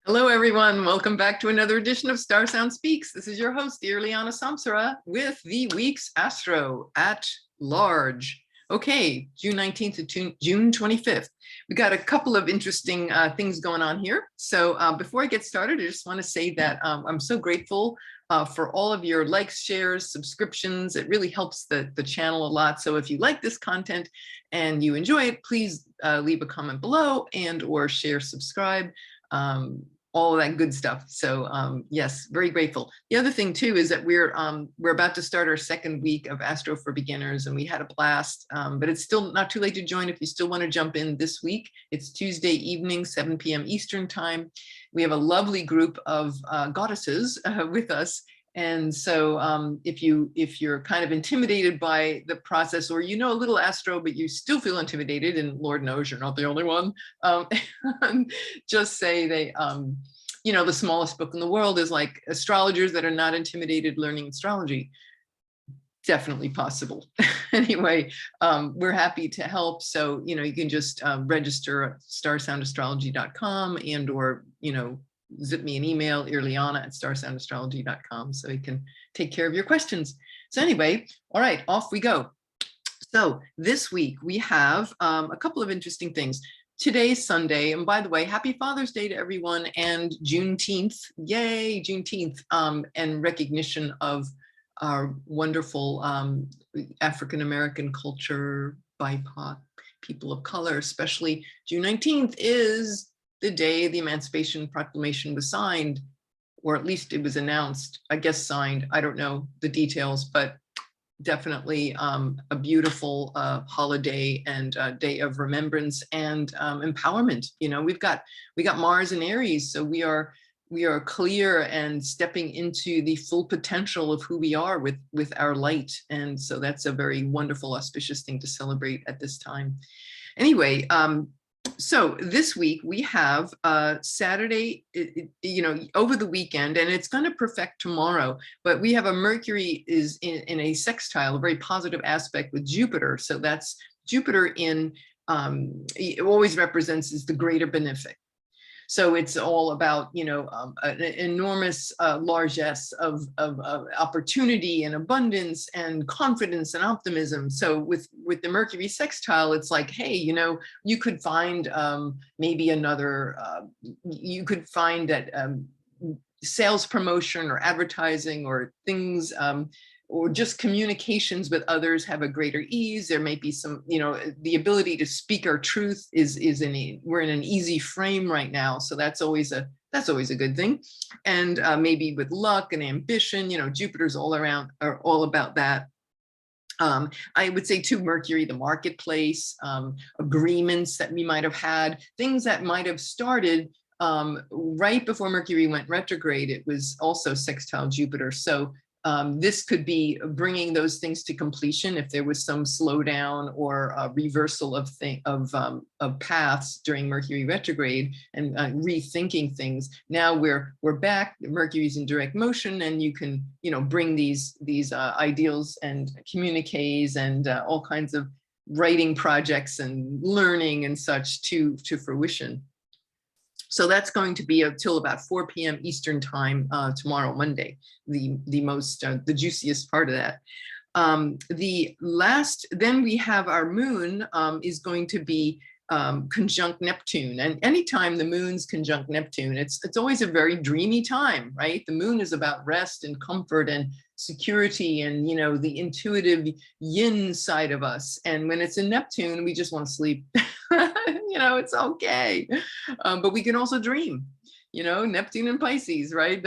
Hello, everyone. Welcome back to another edition of StarSound Speaks. This is your host, Irlianna Samsara, with the week's Astro at large. Okay, June 19th to June 25th. We got a couple of interesting things going on here. So before I get started, I just want to say that I'm so grateful for all of your likes, shares, subscriptions. It really helps the channel a lot. So if you like this content and you enjoy it, please leave a comment below and or share, subscribe. All of that good stuff. So yes, very grateful. The other thing too is that we're about to start our second week of Astro for Beginners, and we had a blast. But it's still not too late to join if you still want to jump in this week. It's Tuesday evening, 7 p.m. Eastern time. We have a lovely group of goddesses with us. And so if you're kind of intimidated by the process, or you know a little Astro, but you still feel intimidated, and Lord knows you're not the only one, just say they, you know, the smallest book in the world is like astrologers that are not intimidated learning astrology. Definitely possible. Anyway, we're happy to help. So, you know, you can just register at StarSoundAstrology.com and or, you know, zip me an email, Irlianna at StarSoundAstrology.com, so you can take care of your questions. So anyway, all right, off we go. So this week we have a couple of interesting things. Today's Sunday, and by the way, happy Father's Day to everyone, and Juneteenth, yay, Juneteenth, and recognition of our wonderful African-American culture, BIPOC, people of color, especially June 19th is the day the Emancipation Proclamation was signed, or at least it was announced, I guess signed, I don't know the details, but definitely a beautiful holiday and day of remembrance and empowerment. You know, we got Mars and Aries, so we are clear and stepping into the full potential of who we are with our light. And so that's a very wonderful, auspicious thing to celebrate at this time. Anyway, so this week we have Saturday, you know, over the weekend, and it's going to perfect tomorrow, but we have a Mercury is in a sextile, a very positive aspect with Jupiter. So that's Jupiter in, it always represents as the greater benefic. So it's all about, you know, an enormous largesse of opportunity and abundance and confidence and optimism. So with the Mercury sextile, it's like, hey, you know, you could find maybe another, you could find that sales promotion or advertising or things, or just communications with others have a greater ease. There may be some, you know, the ability to speak our truth we're in an easy frame right now. So that's always a good thing. And maybe with luck and ambition, you know, Jupiter's all around, or all about that. I would say too, Mercury, the marketplace, agreements that we might have had, things that might have started right before Mercury went retrograde. It was also sextile Jupiter. So this could be bringing those things to completion if there was some slowdown or reversal of paths during Mercury retrograde, and rethinking things. Now we're back. Mercury's in direct motion, and you can, you know, bring these ideals and communiques and all kinds of writing projects and learning and such to fruition. So that's going to be until about 4 p.m. Eastern time tomorrow, Monday, the juiciest part of that. Then we have our moon is going to be conjunct Neptune, and anytime the moon's conjunct Neptune, it's always a very dreamy time, right? The moon is about rest and comfort and security and, you know, the intuitive yin side of us. And when it's in Neptune, we just want to sleep. You know, it's okay. But we can also dream, you know, Neptune and Pisces, right?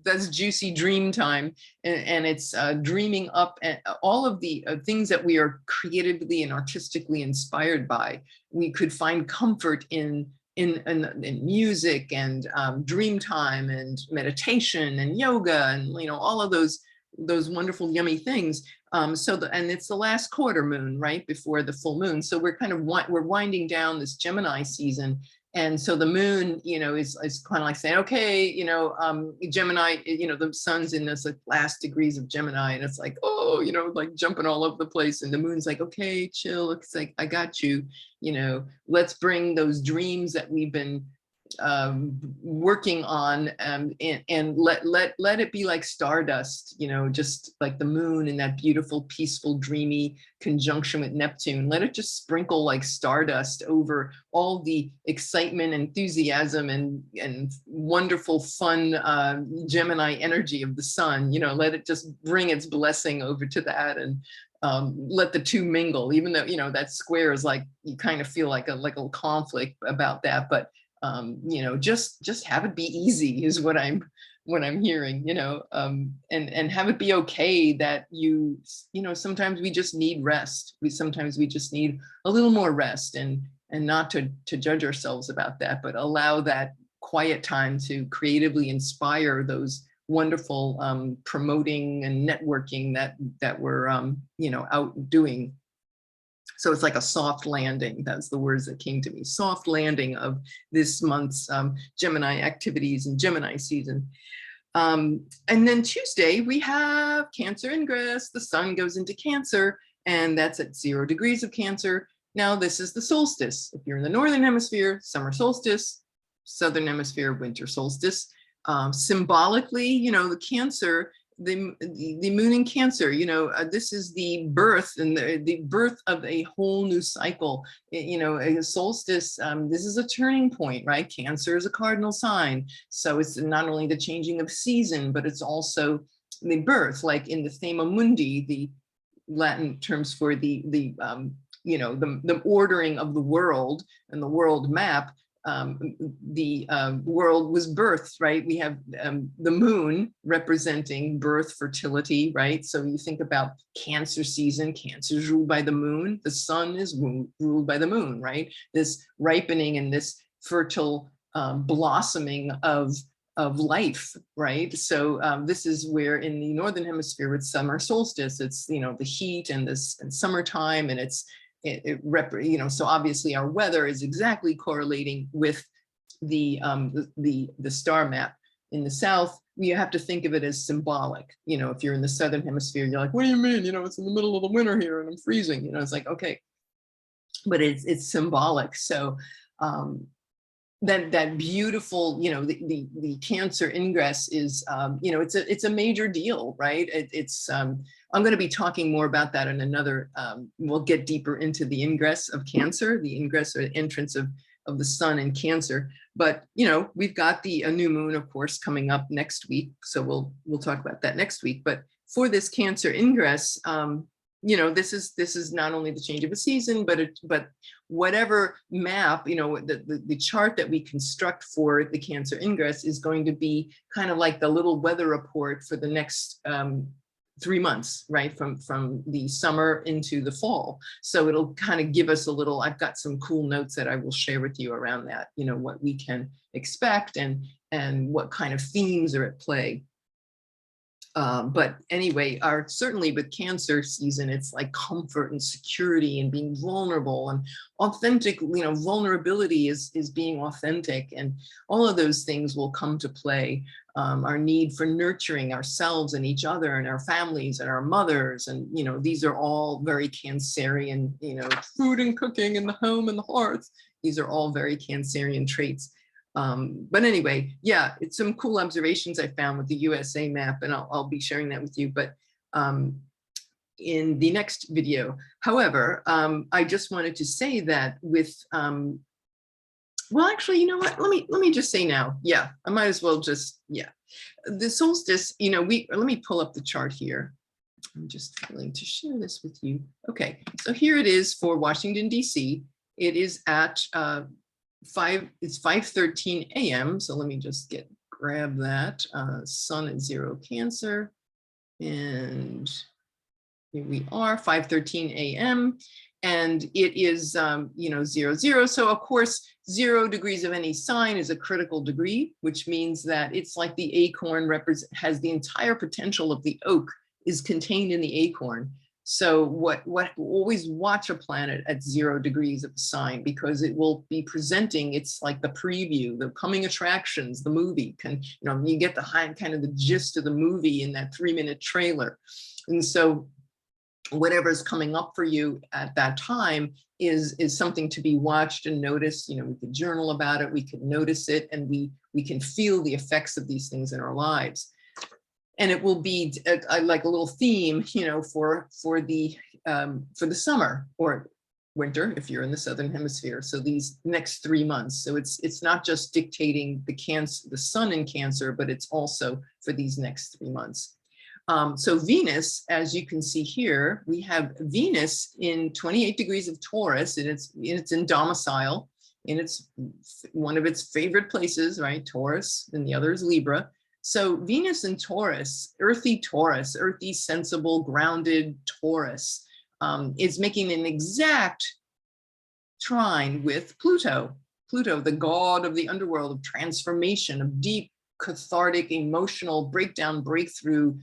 That's juicy dream time. And it's dreaming up and all of the things that we are creatively and artistically inspired by. We could find comfort in music and dream time and meditation and yoga and, you know, all of those wonderful yummy things. And it's the last quarter moon right before the full moon, so we're kind of we're winding down this Gemini season. And so the moon, you know, is kind of like saying, okay, you know, Gemini, you know, the sun's in this like last degrees of Gemini, and it's like, oh, you know, like jumping all over the place. And the moon's like, okay, chill. It's like, I got you, you know, let's bring those dreams that we've been working on, and let it be like stardust, you know, just like the moon in that beautiful, peaceful, dreamy conjunction with Neptune. Let it just sprinkle like stardust over all the excitement, enthusiasm, and wonderful, fun Gemini energy of the sun. You know, let it just bring its blessing over to that, and let the two mingle, even though, you know, that square is like, you kind of feel like a conflict about that, but you know, just have it be easy is what I'm hearing, you know, and have it be okay that you know, sometimes we just need rest. Sometimes we just need a little more rest, and not to judge ourselves about that, but allow that quiet time to creatively inspire those wonderful promoting and networking that we're you know, out doing. So it's like a soft landing. That's the words that came to me. Soft landing of this month's Gemini activities and Gemini season. And then Tuesday, we have Cancer ingress. The sun goes into Cancer, and that's at 0 degrees of Cancer. Now, this is the solstice. If you're in the Northern Hemisphere, summer solstice, Southern Hemisphere, winter solstice. Symbolically, you know, the Cancer, the moon in Cancer, you know, this is the birth, and the birth of a whole new cycle. You know, a solstice, this is a turning point, right? Cancer is a cardinal sign. So it's not only the changing of season, but it's also the birth, like in the Thema Mundi, the Latin terms for the you know, the ordering of the world and the world map. The world was birthed, right? We have the moon representing birth, fertility, right? So you think about Cancer season, Cancer is ruled by the moon, the sun is ruled by the moon, right? This ripening and this fertile blossoming of life, right? So this is where in the Northern Hemisphere with summer solstice, it's, you know, the heat and this and summertime, and you know, so obviously our weather is exactly correlating with the star map. In the South, you have to think of it as symbolic. You know, if you're in the Southern Hemisphere, you're like, what do you mean? You know, it's in the middle of the winter here and I'm freezing. You know, it's like, okay, but it's symbolic. So that beautiful, you know, the Cancer ingress is, you know, it's a major deal, right? I'm going to be talking more about that in another, we'll get deeper into the ingress of Cancer, the ingress or entrance of the sun in Cancer. But, you know, we've got a new moon, of course, coming up next week. So we'll talk about that next week. But for this Cancer ingress, you know, this is not only the change of a season, but whatever map, you know, the chart that we construct for the Cancer ingress is going to be kind of like the little weather report for the next 3 months, right? From the summer into the fall. So it'll kind of give us a little, I've got some cool notes that I will share with you around that, you know, what we can expect and what kind of themes are at play. But anyway, certainly with Cancer season, it's like comfort and security and being vulnerable and authentic, you know, vulnerability is being authentic, and all of those things will come to play. Our need for nurturing ourselves and each other and our families and our mothers. And, you know, these are all very Cancerian, you know, food and cooking in the home and the hearth. These are all very Cancerian traits. But anyway, yeah, it's some cool observations I found with the USA map, and I'll be sharing that with you, but in the next video. However, I just wanted to say that with, well, actually, you know what, let me just say now, yeah, I might as well just, yeah, the solstice, you know, let me pull up the chart here. I'm just willing to share this with you. Okay, so here it is for Washington, DC. It is at, it's 5:13 a.m. So let me just grab that. Sun at 0 Cancer, and here we are, 5:13 a.m. and it is, you know, 0, so of course 0 degrees of any sign is a critical degree, which means that it's like the acorn has the entire potential of the oak is contained in the acorn. So always watch a planet at 0 degrees of the sign, because it will be presenting, it's like the preview, the coming attractions, the movie you know, you get the kind of the gist of the movie in that 3-minute trailer. And so whatever's coming up for you at that time is something to be watched and noticed. You know, we can journal about it, we can notice it, and we can feel the effects of these things in our lives. And it will be like a little theme, you know, for the summer or winter if you're in the southern hemisphere. So these next 3 months. So it's not just dictating the sun in Cancer, but it's also for these next 3 months. So Venus, as you can see here, we have Venus in 28 degrees of Taurus, and it's in domicile, and it's one of its favorite places, right? Taurus, and the other is Libra. So Venus in Taurus, earthy, sensible, grounded Taurus, is making an exact trine with Pluto. Pluto, the god of the underworld, of transformation, of deep, cathartic, emotional breakdown, breakthrough,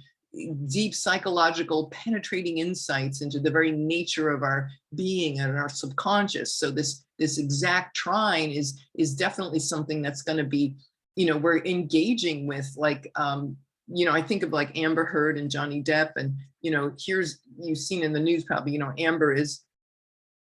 deep psychological penetrating insights into the very nature of our being and our subconscious. So this exact trine is definitely something that's going to be, you know, we're engaging with, like, you know, I think of like Amber Heard and Johnny Depp, and, you know, you've seen in the news probably, you know, Amber is,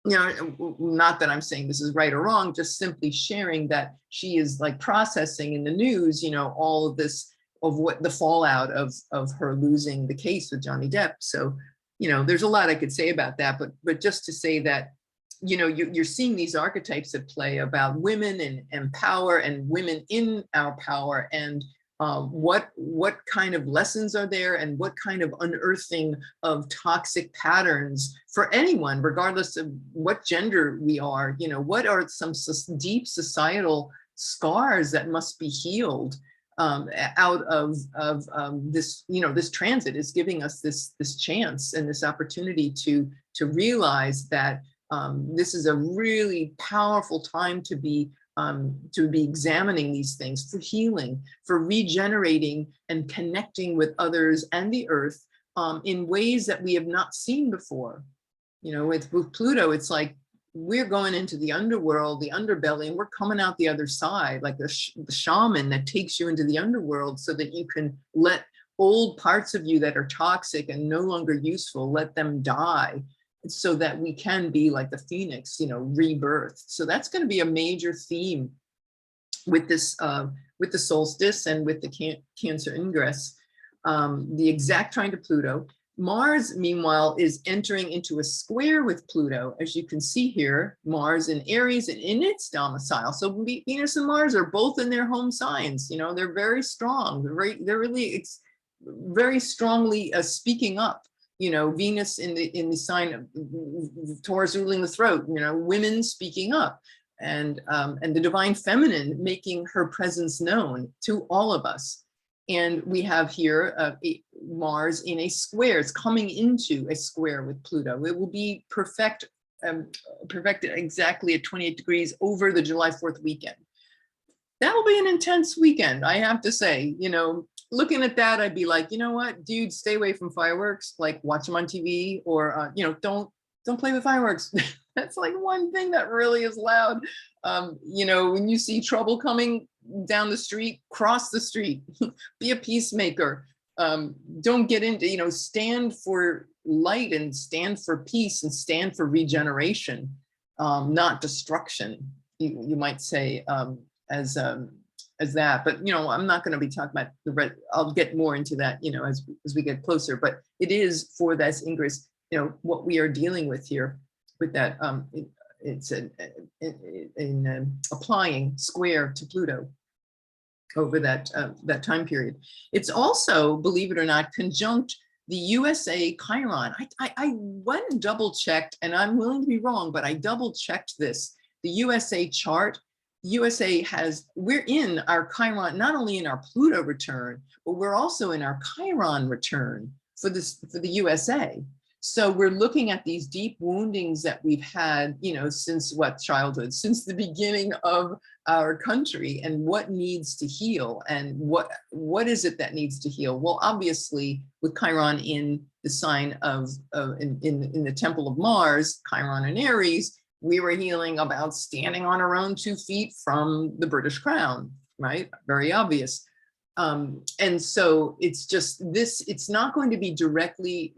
you know, not that I'm saying this is right or wrong, just simply sharing that she is like processing in the news, you know, all of this, of what the fallout of her losing the case with Johnny Depp. So, you know, there's a lot I could say about that, but just to say that, you know, you're seeing these archetypes at play about women and power, and women in our power, and what kind of lessons are there, and what kind of unearthing of toxic patterns for anyone, regardless of what gender we are. You know, what are some deep societal scars that must be healed out of this, you know, this transit is giving us this chance and this opportunity to realize that this is a really powerful time to be examining these things, for healing, for regenerating and connecting with others and the earth in ways that we have not seen before. You know, with Pluto, it's like we're going into the underworld, the underbelly, and we're coming out the other side, like the shaman that takes you into the underworld so that you can let old parts of you that are toxic and no longer useful, let them die, so that we can be like the phoenix, you know, rebirth. So that's going to be a major theme with this, with the solstice and with the Cancer ingress, the exact trine to Pluto. Mars, meanwhile, is entering into a square with Pluto, as you can see here. Mars in Aries and in its domicile. So Venus and Mars are both in their home signs. You know, they're very strong. They're really very strongly speaking up. You know, Venus in the sign of Taurus ruling the throat. You know, women speaking up, and the divine feminine making her presence known to all of us. And we have here Mars in a square. It's coming into a square with Pluto. It will be perfected exactly at 28 degrees over the July 4th weekend. That will be an intense weekend, I have to say. You know, looking at that, I'd be like, you know what, dude, stay away from fireworks. Like, watch them on TV, or you know, don't play with fireworks. That's like one thing that really is loud. You know, when you see trouble coming down the street, cross the street. Be a peacemaker. Don't get into, you know, stand for light and stand for peace and stand for regeneration, not destruction, you might say, as that. But, you know, I'm not going to be talking about the red. I'll get more into that, you know, as we get closer. But it is for this ingress, you know, what we are dealing with here with that. It's in applying square to Pluto over that time period. It's also, believe it or not, conjunct the USA Chiron. I went and double checked, and I'm willing to be wrong, but I double checked this. The USA chart, USA we're in our Chiron, not only in our Pluto return, but we're also in our Chiron return for the USA. So we're looking at these deep woundings that we've had, you know, since childhood, since the beginning of our country, and what needs to heal, and what is it that needs to heal? Well, obviously, with Chiron in the sign of in the temple of Mars, Chiron and Aries, we were healing about standing on our own 2 feet from the British Crown, right? Very obvious. And so it's just this, it's not going to be directly,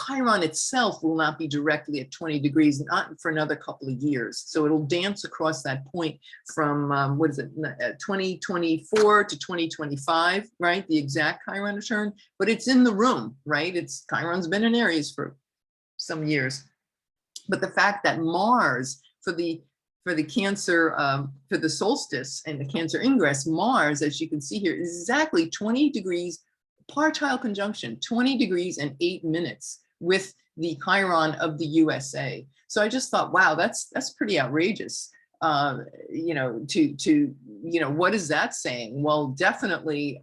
Chiron itself will not be directly at 20 degrees, not for another couple of years. So it'll dance across that point from, what is it, 2024 to 2025, right? The exact Chiron return, but it's in the room, right? It's Chiron's been in Aries for some years. But the fact that Mars, for the Cancer, for the solstice and the Cancer ingress, Mars, as you can see here, is exactly 20 degrees, partile conjunction, 20 degrees and 8 minutes with the Chiron of the USA. So I just thought, wow, that's pretty outrageous. You know, you know, what is that saying? Well, definitely,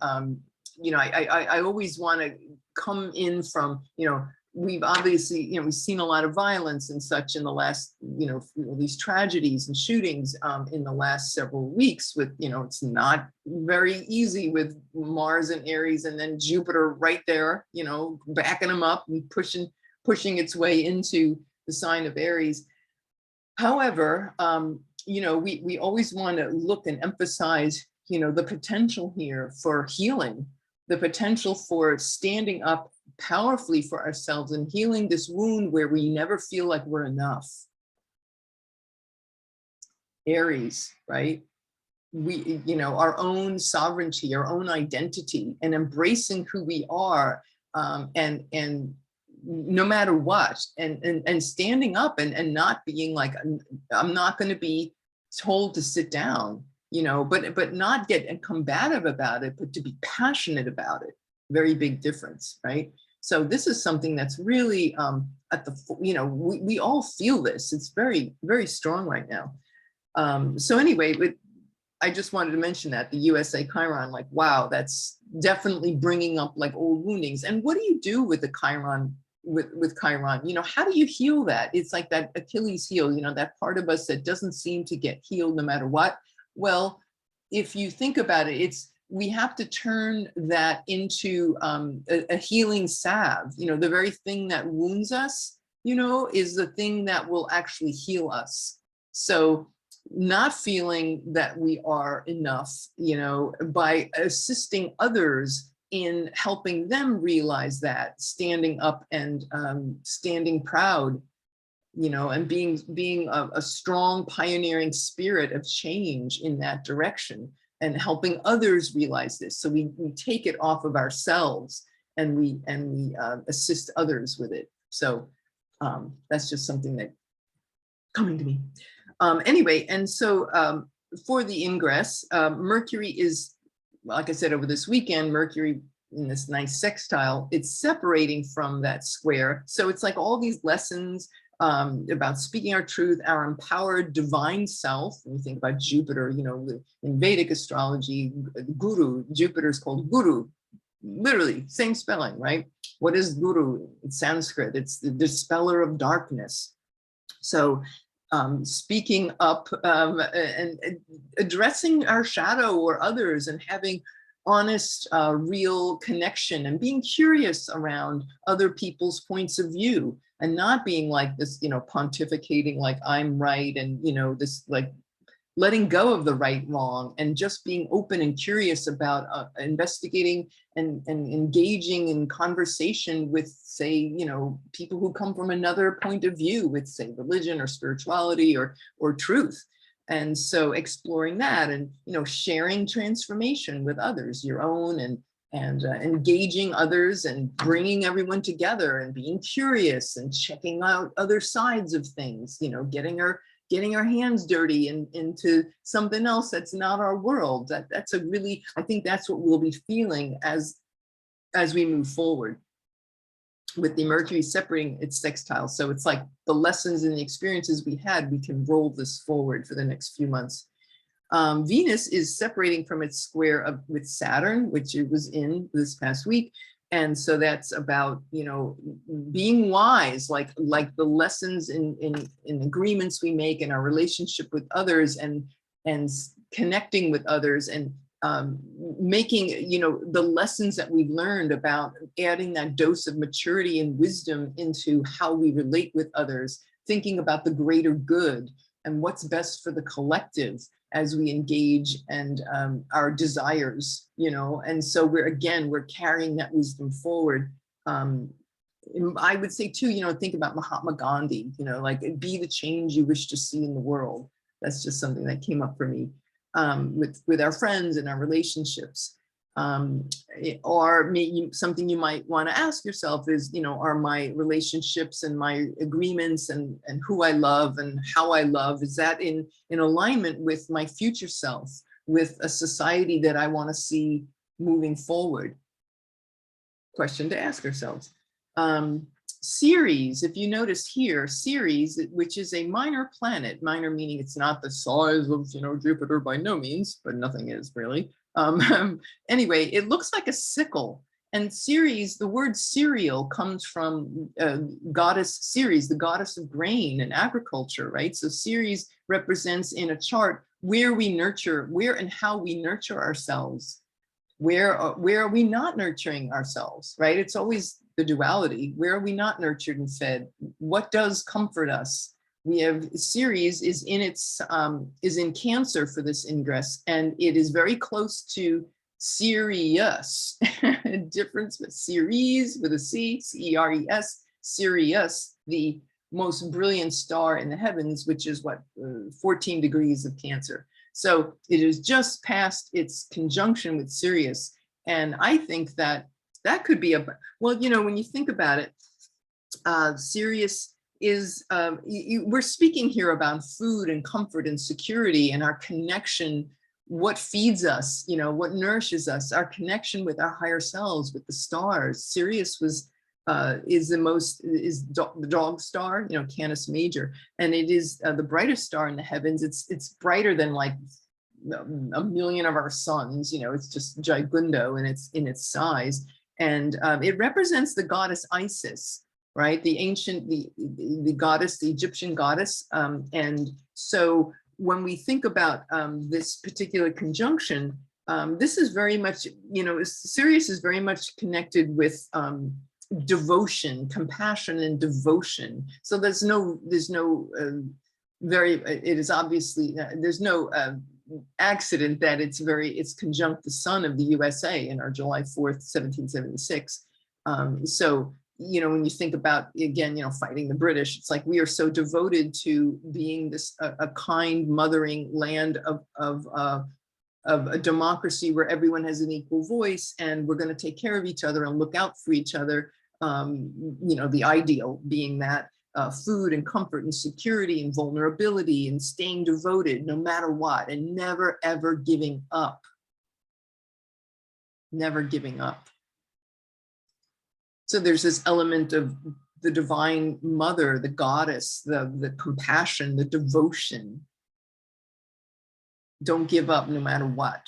you know, I always want to come in from, you know, we've obviously, you know, we've seen a lot of violence and such in the last, you know, these tragedies and shootings in the last several weeks with, you know, it's not very easy with Mars and Aries and then Jupiter right there, you know, backing them up and pushing its way into the sign of Aries. However, you know, we always want to look and emphasize, you know, the potential here for healing, the potential for standing up powerfully for ourselves and healing this wound where we never feel like we're enough. Aries, right? We, you know, our own sovereignty, our own identity, and embracing who we are, and no matter what, and standing up and not being like, I'm not going to be told to sit down, you know, but not get combative about it, but to be passionate about it. Very big difference, right? So this is something that's really at the, you know, we all feel this. It's very, very strong right now. So anyway, I just wanted to mention that the USA Chiron, like, wow, that's definitely bringing up like old woundings. And what do you do with the Chiron, with Chiron? You know, how do you heal that? It's like that Achilles heel, you know, that part of us that doesn't seem to get healed no matter what. Well, if you think about it, we have to turn that into a healing salve. You know, the very thing that wounds us, you know, is the thing that will actually heal us. So not feeling that we are enough, you know, by assisting others in helping them realize that, standing up and standing proud, you know, and being a strong pioneering spirit of change in that direction, and helping others realize this. So we take it off of ourselves and we assist others with it. So that's just something that coming to me. Anyway, and so for the ingress, Mercury is, like I said, over this weekend, Mercury in this nice sextile, it's separating from that square. So it's like all these lessons about speaking our truth, our empowered divine self. When you think about Jupiter, you know, in Vedic astrology, Guru, Jupiter is called Guru, literally same spelling, right? What is Guru? It's Sanskrit, it's the dispeller of darkness. So speaking up and addressing our shadow or others and having honest, real connection and being curious around other people's points of view, and not being like this, you know, pontificating like I'm right, and, you know, this like letting go of the right wrong and just being open and curious about investigating and engaging in conversation with, say, you know, people who come from another point of view with, say, religion or spirituality or truth. And so exploring that and, you know, sharing transformation with others, your own, and engaging others and bringing everyone together and being curious and checking out other sides of things, you know, getting our hands dirty and into something else that's not our world. That's a really, I think that's what we'll be feeling as we move forward with the Mercury separating its sextile. So it's like the lessons and the experiences we had, we can roll this forward for the next few months. Venus is separating from its square with Saturn, which it was in this past week. And so that's about, you know, being wise, like the lessons in agreements we make in our relationship with others, and connecting with others, and making, you know, the lessons that we've learned about adding that dose of maturity and wisdom into how we relate with others, thinking about the greater good and what's best for the collective, as we engage, and our desires, you know, and so we're carrying that wisdom forward. I would say too, you know, think about Mahatma Gandhi, you know, like, be the change you wish to see in the world. That's just something that came up for me with our friends and our relationships. Or maybe something you might want to ask yourself is, you know, are my relationships and my agreements and who I love and how I love, is that in alignment with my future self, with a society that I want to see moving forward? Question to ask ourselves. Ceres, if you notice here, Ceres, which is a minor planet, minor meaning it's not the size of, you know, Jupiter by no means, but nothing is really. Anyway, it looks like a sickle. And Ceres, the word cereal comes from goddess Ceres, the goddess of grain and agriculture, right? So Ceres represents in a chart where we nurture, where and how we nurture ourselves. Where are we not nurturing ourselves, right? It's always the duality. Where are we not nurtured and fed? What does comfort us? We have Ceres is in Cancer for this ingress, and it is very close to Sirius. Difference with Ceres with a C, C-E-R-E-S, Sirius, the most brilliant star in the heavens, which is what, 14 degrees of Cancer. So it is just past its conjunction with Sirius. And I think that that could be well, you know, when you think about it, Sirius is, we're speaking here about food and comfort and security and our connection, what feeds us, you know, what nourishes us, our connection with our higher selves, with the stars. Sirius is the dog star, you know, Canis Major, and it is the brightest star in the heavens. It's brighter than like a million of our suns, you know, it's just gigundo in its size. And it represents the goddess Isis, right? The ancient, the goddess, the Egyptian goddess. And so when we think about this particular conjunction, this is very much, you know, Sirius is very much connected with devotion, compassion and devotion. So it is obviously, there's no accident that it's conjunct the sun of the USA in our July 4th, 1776. So, you know, when you think about, again, you know, fighting the British, it's like we are so devoted to being this a kind, mothering land of a democracy where everyone has an equal voice, and we're going to take care of each other and look out for each other. You know, the ideal being that food and comfort and security and vulnerability and staying devoted no matter what, and never ever giving up. Never giving up. So there's this element of the divine mother, the goddess, the compassion, the devotion. Don't give up no matter what.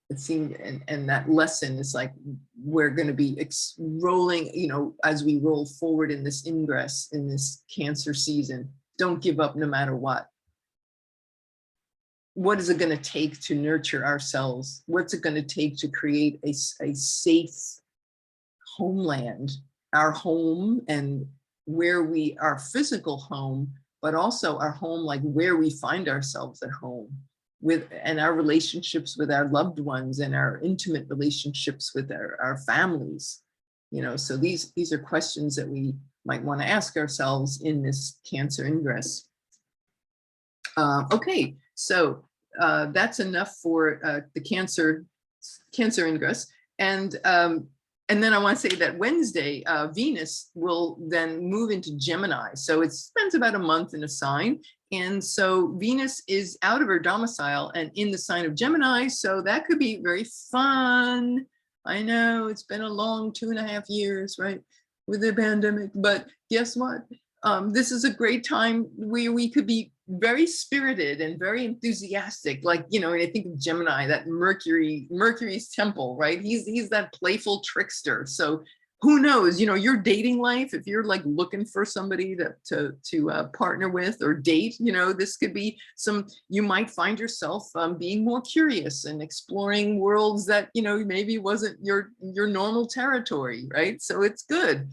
It seemed, and that lesson is like, we're going to be rolling, you know, as we roll forward in this ingress, in this Cancer season, don't give up no matter what. What is it going to take to nurture ourselves? What's it going to take to create a safe homeland, our home, and where our physical home, but also our home, like where we find ourselves at home, and our relationships with our loved ones and our intimate relationships with our families, you know. So these are questions that we might want to ask ourselves in this Cancer ingress. Okay, so that's enough for the Cancer ingress, and then I want to say that Wednesday, Venus will then move into Gemini. So it spends about a month in a sign. And so Venus is out of her domicile and in the sign of Gemini. So that could be very fun. I know it's been a long 2.5 years, right, with the pandemic. But guess what? This is a great time where we could be very spirited and very enthusiastic. Like, you know, and I think of Gemini, that Mercury's temple, right? He's that playful trickster. So who knows, you know, your dating life, if you're like looking for somebody to partner with or date, you know, this could be you might find yourself being more curious and exploring worlds that, you know, maybe wasn't your normal territory, right? So it's good.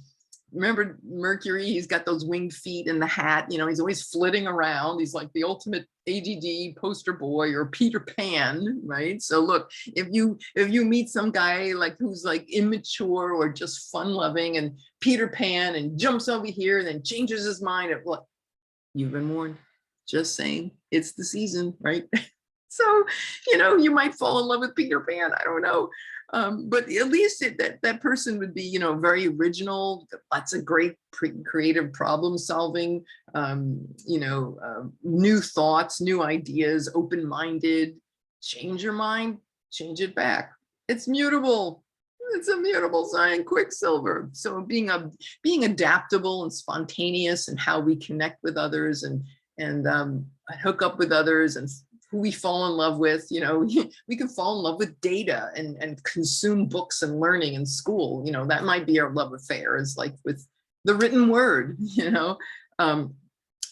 remember Mercury, he's got those winged feet and the hat, you know, he's always flitting around. He's like the ultimate ADD poster boy or Peter Pan, right? So look, if you meet some guy like who's like immature or just fun loving and Peter Pan and jumps over here and then changes his mind, look, you've been warned. Just saying, it's the season, right? So, you know, you might fall in love with Peter Pan. I don't know. But at least that person would be, you know, very original, lots of great creative problem solving, you know, new thoughts, new ideas, open-minded. Change your mind, change it back. It's mutable. It's a mutable sign, Quicksilver. So being adaptable and spontaneous and how we connect with others and hook up with others and who we fall in love with, you know, we can fall in love with data and consume books and learning in school. You know, that might be our love affair, is like with the written word, you know.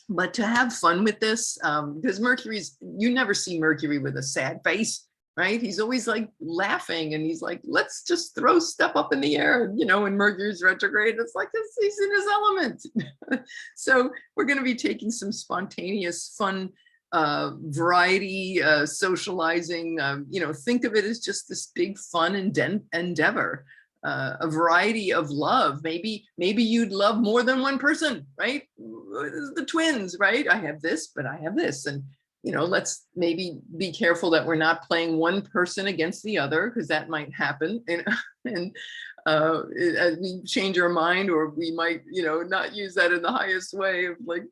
But to have fun with this, because Mercury's, you never see Mercury with a sad face, right? He's always like laughing and he's like, let's just throw stuff up in the air, you know, when Mercury's retrograde, it's like he's in his element. So we're going to be taking some spontaneous, fun, variety, socializing, you know, think of it as just this big fun endeavor, a variety of love. Maybe you'd love more than one person, right? The twins, right? I have this, but I have this. And, you know, let's maybe be careful that we're not playing one person against the other, because that might happen. And as we change our mind, or we might, you know, not use that in the highest way of like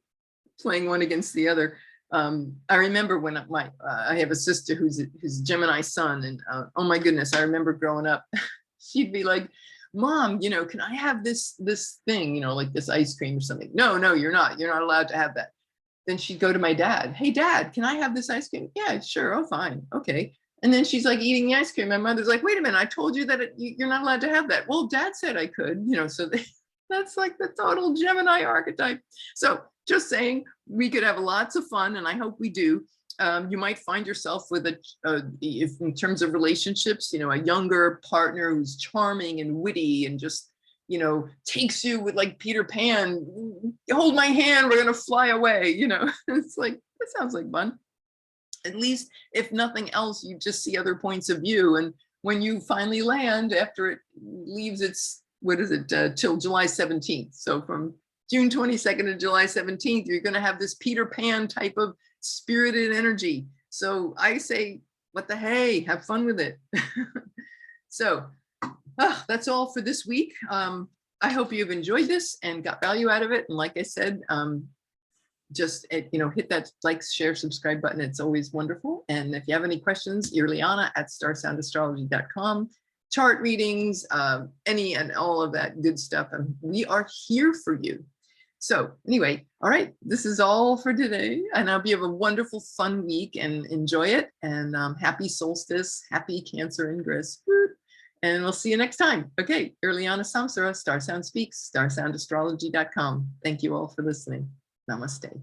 playing one against the other. I remember when I have a sister who's Gemini sun, and oh my goodness, I remember growing up, she'd be like, Mom, you know, can I have this thing, you know, like this ice cream or something? No, you're not allowed to have that. Then she'd go to my dad, hey Dad, can I have this ice cream? Yeah, sure, oh fine, okay. And then she's like eating the ice cream. My mother's like, wait a minute, I told you that you're not allowed to have that. Well, Dad said I could, you know, so that's like the total Gemini archetype. So just saying, we could have lots of fun, and I hope we do. You might find yourself with if in terms of relationships, you know, a younger partner who's charming and witty and just, you know, takes you with like Peter Pan, hold my hand, we're gonna fly away, you know. It's like, that sounds like fun. At least, if nothing else, you just see other points of view. And when you finally land, after it leaves its, what is it, till July 17th. So from June 22nd to July 17th, you're going to have this Peter Pan type of spirited energy. So I say, what the hey, have fun with it. So that's all for this week. I hope you've enjoyed this and got value out of it. And like I said, just, you know, hit that like, share, subscribe button. It's always wonderful. And if you have any questions, Irlianna at StarSoundAstrology.com. Chart readings, any and all of that good stuff. And we are here for you. So anyway, all right, this is all for today. And I hope you have a wonderful, fun week and enjoy it. And happy solstice, happy Cancer ingress. And we'll see you next time. Okay, Irlianna Samsara, StarSound Speaks, StarSoundAstrology.com. Thank you all for listening. Namaste.